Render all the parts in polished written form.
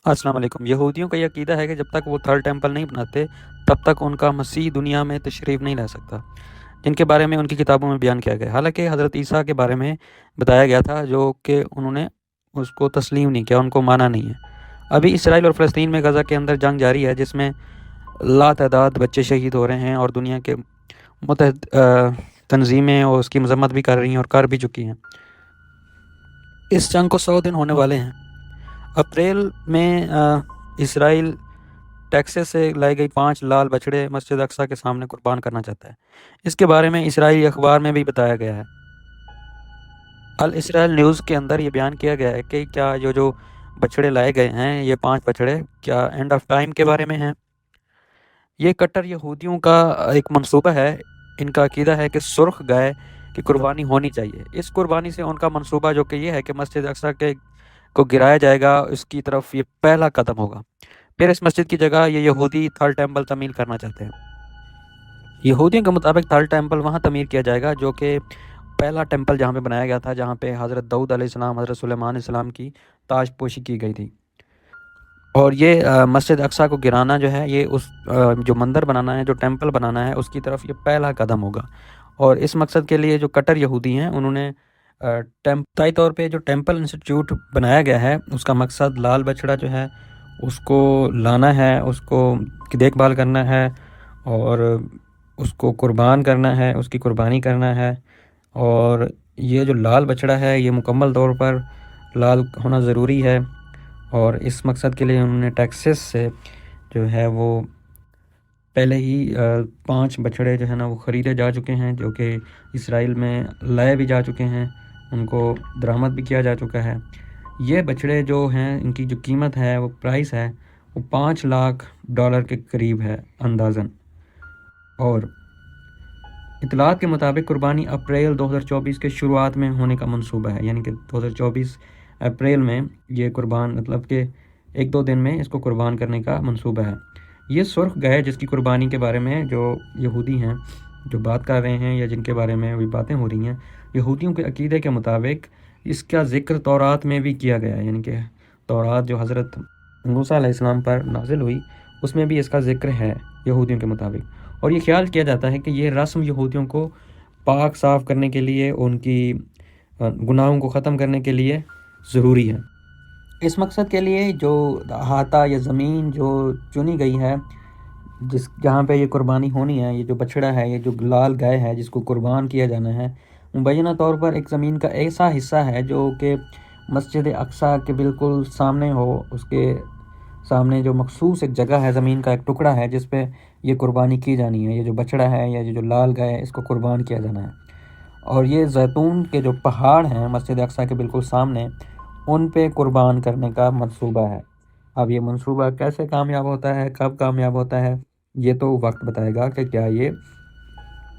السلام علیکم۔ یہودیوں کا یہ عقیدہ ہے کہ جب تک وہ تھرڈ ٹیمپل نہیں بناتے تب تک ان کا مسیح دنیا میں تشریف نہیں لا سکتا، جن کے بارے میں ان کی کتابوں میں بیان کیا گیا۔ حالانکہ حضرت عیسیٰ کے بارے میں بتایا گیا تھا جو کہ انہوں نے اس کو تسلیم نہیں کیا، ان کو مانا نہیں ہے۔ ابھی اسرائیل اور فلسطین میں غزہ کے اندر جنگ جاری ہے جس میں لا تعداد بچے شہید ہو رہے ہیں، اور دنیا کے متحد تنظیمیں اور اس کی مذمت بھی کر رہی ہیں اور کر بھی چکی ہیں۔ اس جنگ کو 100 دن ہونے والے ہیں۔ اپریل میں اسرائیل ٹیکسس سے لائی گئی 5 لال بچڑے مسجد اقصیٰ کے سامنے قربان کرنا چاہتا ہے۔ اس کے بارے میں اسرائیلی اخبار میں بھی بتایا گیا ہے۔ الاسرائیل نیوز کے اندر یہ بیان کیا گیا ہے کہ کیا جو بچڑے لائے گئے ہیں، یہ 5 بچڑے کیا اینڈ آف ٹائم کے بارے میں ہیں۔ یہ کٹر یہودیوں کا ایک منصوبہ ہے۔ ان کا عقیدہ ہے کہ سرخ گائے کی قربانی ہونی چاہیے۔ اس قربانی سے ان کا منصوبہ جو کہ یہ ہے کہ مسجد اقصیٰ کو گرایا جائے گا، اس کی طرف یہ پہلا قدم ہوگا۔ پھر اس مسجد کی جگہ یہ یہودی تھرڈ ٹیمپل تعمیر کرنا چاہتے ہیں۔ یہودیوں کے مطابق تھرڈ ٹیمپل وہاں تعمیر کیا جائے گا جو کہ پہلا ٹیمپل جہاں پہ بنایا گیا تھا، جہاں پہ حضرت داؤد علیہ السلام، حضرت سلیمان علیہ السلام کی تاج پوشی کی گئی تھی۔ اور یہ مسجد اقصیٰ کو گرانا جو ہے، یہ اس جو مندر بنانا ہے، جو ٹیمپل بنانا ہے، اس کی طرف یہ پہلا قدم ہوگا۔ اور اس مقصد کے لیے جو کٹر یہودی ہیں، انہوں نے ابتدائی طور پہ جو ٹیمپل انسٹیٹیوٹ بنایا گیا ہے، اس کا مقصد لال بچڑا جو ہے اس کو لانا ہے، اس کو دیکھ بھال کرنا ہے، اور اس کو قربان کرنا ہے، اس کی قربانی کرنا ہے۔ اور یہ جو لال بچڑا ہے یہ مکمل طور پر لال ہونا ضروری ہے، اور اس مقصد کے لیے انہوں نے ٹیکسس سے جو ہے وہ پہلے ہی 5 بچڑے جو ہے نا وہ خریدے جا چکے ہیں، جو کہ اسرائیل میں لائے بھی جا چکے ہیں، ان کو درآمد بھی کیا جا چکا ہے۔ یہ بچڑے جو ہیں، ان کی جو قیمت ہے، وہ پرائس ہے، وہ $5 لاکھ کے قریب ہے اندازاً۔ اور اطلاعات کے مطابق قربانی اپریل 2024 کے شروعات میں ہونے کا منصوبہ ہے، یعنی کہ 2024 اپریل میں یہ قربان، مطلب کہ 1-2 دن میں اس کو قربان کرنے کا منصوبہ ہے۔ یہ سرخ گائے جس کی قربانی کے بارے میں جو یہودی ہیں جو بات کر رہے ہیں، یا جن کے بارے میں بھی باتیں ہو رہی ہیں، یہودیوں کے عقیدے کے مطابق اس کا ذکر تورات میں بھی کیا گیا ہے، یعنی کہ تورات جو حضرت موسیٰ علیہ السلام پر نازل ہوئی، اس میں بھی اس کا ذکر ہے یہودیوں کے مطابق۔ اور یہ خیال کیا جاتا ہے کہ یہ رسم یہودیوں کو پاک صاف کرنے کے لیے، ان کی گناہوں کو ختم کرنے کے لیے ضروری ہے۔ اس مقصد کے لیے جو احاطہ یا زمین جو چنی گئی ہے، جہاں پہ یہ قربانی ہونی ہے، یہ جو بچڑا ہے، یہ جو لال گائے ہے جس کو قربان کیا جانا ہے، مبینہ طور پر ایک زمین کا ایسا حصہ ہے جو کہ مسجد اقصیٰ کے بالکل سامنے ہو۔ اس کے سامنے جو مخصوص ایک جگہ ہے، زمین کا ایک ٹکڑا ہے جس پہ یہ قربانی کی جانی ہے۔ یہ جو بچڑا ہے یا یہ جو لال گائے ہے، اس کو قربان کیا جانا ہے۔ اور یہ زیتون کے جو پہاڑ ہیں مسجد اقصیٰ کے بالکل سامنے، ان پہ قربان کرنے کا منصوبہ ہے۔ اب یہ منصوبہ کیسے کامیاب ہوتا ہے، کب کامیاب ہوتا ہے، یہ تو وقت بتائے گا کہ کیا یہ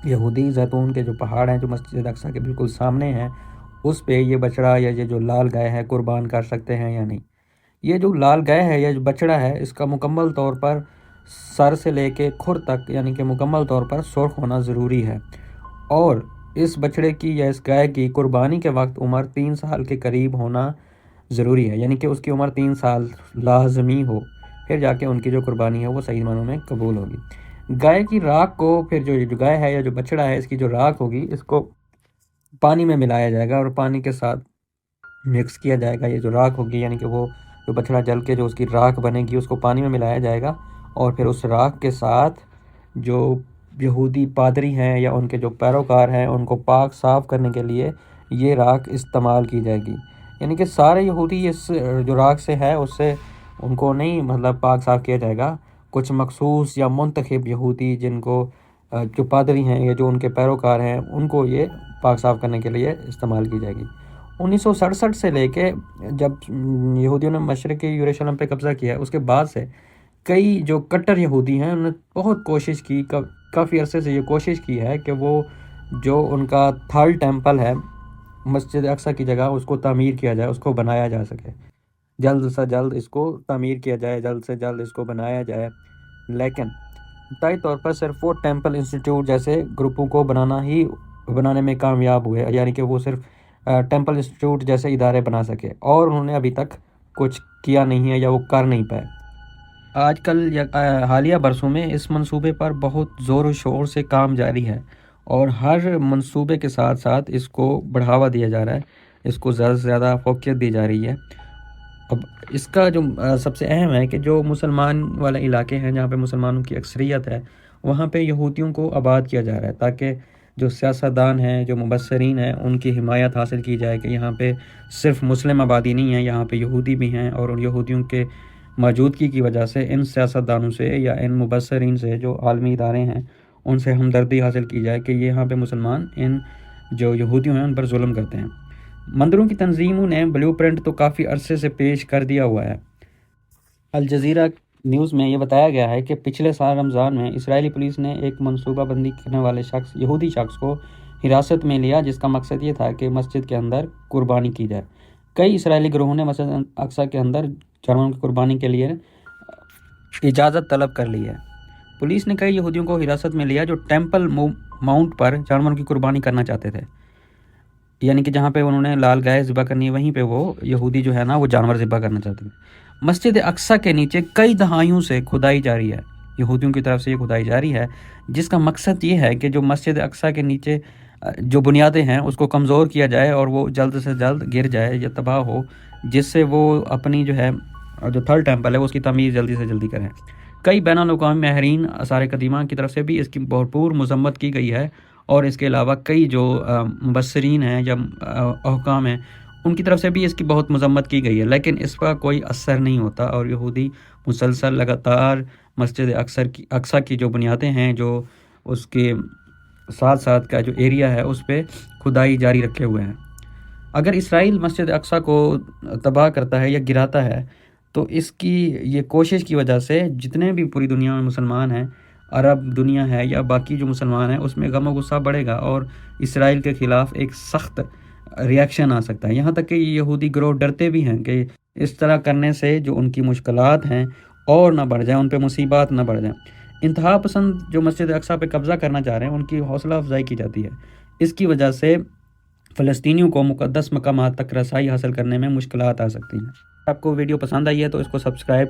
یہودی زیتون کے جو پہاڑ ہیں جو مسجد اقصیٰ کے بالکل سامنے ہیں، اس پہ یہ بچڑا یا یہ جو لال گائے ہے قربان کر سکتے ہیں یا نہیں۔ یہ جو لال گائے ہے یا جو بچڑا ہے، اس کا مکمل طور پر سر سے لے کے کھر تک، یعنی کہ مکمل طور پر سرخ ہونا ضروری ہے۔ اور اس بچڑے کی یا اس گائے کی قربانی کے وقت عمر 3 سال کے قریب ہونا ضروری ہے، یعنی کہ اس کی عمر 3 سال لازمی ہو، پھر جا کے ان کی جو قربانی ہے وہ صحیح معنوں میں قبول ہوگی۔ گائے کی راکھ کو پھر جو گائے ہے یا جو بچڑا ہے، اس کی جو راکھ ہوگی، اس کو پانی میں ملایا جائے گا اور پانی کے ساتھ مکس کیا جائے گا۔ یہ جو راکھ ہوگی، یعنی کہ وہ جو بچڑا جل کے جو اس کی راکھ بنے گی، اس کو پانی میں ملایا جائے گا، اور پھر اس راکھ کے ساتھ جو یہودی پادری ہیں یا ان کے جو پیروکار ہیں، ان کو پاک صاف کرنے کے لیے یہ راکھ استعمال کی جائے گی۔ یعنی کہ سارے یہودی اس جو راکھ سے ہے اس سے ان کو نہیں مطلب پاک صاف کیا جائے گا۔ کچھ مخصوص یا منتخب یہودی جن کو جو پادری ہیں یا جو ان کے پیروکار ہیں، ان کو یہ پاک صاف کرنے کے لیے استعمال کی جائے گی۔ 1967 سے لے کے جب یہودیوں نے مشرقی یروشلم پہ قبضہ کیا ہے، اس کے بعد سے کئی جو کٹر یہودی ہیں، انہوں نے بہت کوشش کی، کافی عرصے سے یہ کوشش کی ہے کہ وہ جو ان کا تھرڈ ٹیمپل ہے مسجد اقصیٰ کی جگہ، اس کو تعمیر کیا جائے، اس کو بنایا جا سکے، جلد سے جلد اس کو تعمیر کیا جائے، جلد سے جلد اس کو بنایا جائے۔ لیکن ابتدائی طور پر صرف وہ ٹیمپل انسٹیٹیوٹ جیسے گروپوں کو بنانے میں کامیاب ہوئے، یعنی کہ وہ صرف ٹیمپل انسٹیٹیوٹ جیسے ادارے بنا سکے، اور انہوں نے ابھی تک کچھ کیا نہیں ہے یا وہ کر نہیں پائے۔ آج کل یا حالیہ برسوں میں اس منصوبے پر بہت زور و شور سے کام جاری ہے، اور ہر منصوبے کے ساتھ ساتھ اس کو بڑھاوا دیا جا رہا ہے، اس کو زیادہ سے زیادہ فوقیت دی جا رہی ہے۔ اب اس کا جو سب سے اہم ہے کہ جو مسلمان والے علاقے ہیں جہاں پہ مسلمانوں کی اکثریت ہے، وہاں پہ یہودیوں کو آباد کیا جا رہا ہے، تاکہ جو سیاستدان ہیں، جو مبصرین ہیں، ان کی حمایت حاصل کی جائے کہ یہاں پہ صرف مسلم آبادی نہیں ہے، یہاں پہ یہودی بھی ہیں، اور ان یہودیوں کے موجودگی کی وجہ سے ان سیاستدانوں سے یا ان مبصرین سے، جو عالمی ادارے ہیں، ان سے ہمدردی حاصل کی جائے کہ یہاں پہ مسلمان ان جو یہودیوں ہیں ان پر ظلم کرتے ہیں۔ مندروں کی تنظیموں نے بلیو پرنٹ تو کافی عرصے سے پیش کر دیا ہوا ہے۔ الجزیرہ نیوز میں یہ بتایا گیا ہے کہ پچھلے سال رمضان میں اسرائیلی پولیس نے ایک منصوبہ بندی کرنے والے یہودی شخص کو حراست میں لیا، جس کا مقصد یہ تھا کہ مسجد کے اندر قربانی کی جائے۔ کئی اسرائیلی گروہوں نے مسجد اقصی کے اندر جانوروں کی قربانی کے لیے اجازت طلب کر لی ہے۔ پولیس نے کئی یہودیوں کو حراست میں لیا جو ٹیمپل ماؤنٹ پر جانوروں کی قربانی کرنا چاہتے تھے، یعنی کہ جہاں پہ انہوں نے لال گائے ذبح کرنی ہے، وہیں پہ وہ یہودی جو ہے نا وہ جانور ذبح کرنا چاہتے تھے۔ مسجد اقصی کے نیچے کئی دہائیوں سے کھدائی جاری ہے، یہودیوں کی طرف سے یہ کھدائی جاری ہے، جس کا مقصد یہ ہے کہ جو مسجد اقصی کے نیچے جو بنیادیں ہیں اس کو کمزور کیا جائے اور وہ جلد سے جلد گر جائے یا تباہ ہو، جس سے وہ اپنی جو ہے جو تھرڈ ٹیمپل ہے اس کی تعمیر جلدی سے جلدی کریں۔ کئی بین الاقوامی ماہرین آثار قدیمہ کی طرف سے بھی اس کی بھرپور مذمت کی گئی ہے، اور اس کے علاوہ کئی جو مبصرین ہیں یا حکام ہیں ان کی طرف سے بھی اس کی بہت مذمت کی گئی ہے، لیکن اس کا کوئی اثر نہیں ہوتا، اور یہودی مسلسل لگاتار مسجد اقصی کی جو بنیادیں ہیں، جو اس کے ساتھ ساتھ کا جو ایریا ہے اس پہ کھدائی جاری رکھے ہوئے ہیں۔ اگر اسرائیل مسجد اقصی کو تباہ کرتا ہے یا گراتا ہے تو اس کی یہ کوشش کی وجہ سے جتنے بھی پوری دنیا میں مسلمان ہیں، عرب دنیا ہے یا باقی جو مسلمان ہیں، اس میں غم و غصہ بڑھے گا اور اسرائیل کے خلاف ایک سخت ریاکشن آ سکتا ہے۔ یہاں تک کہ یہودی گروہ ڈرتے بھی ہیں کہ اس طرح کرنے سے جو ان کی مشکلات ہیں اور نہ بڑھ جائیں، ان پہ مصیبات نہ بڑھ جائیں۔ انتہا پسند جو مسجد اقصی پہ قبضہ کرنا چاہ رہے ہیں ان کی حوصلہ افزائی کی جاتی ہے، اس کی وجہ سے فلسطینیوں کو مقدس مقامات تک رسائی حاصل کرنے میں مشکلات آ سکتی ہیں۔ آپ کو ویڈیو پسند آئی ہے تو اس کو سبسکرائب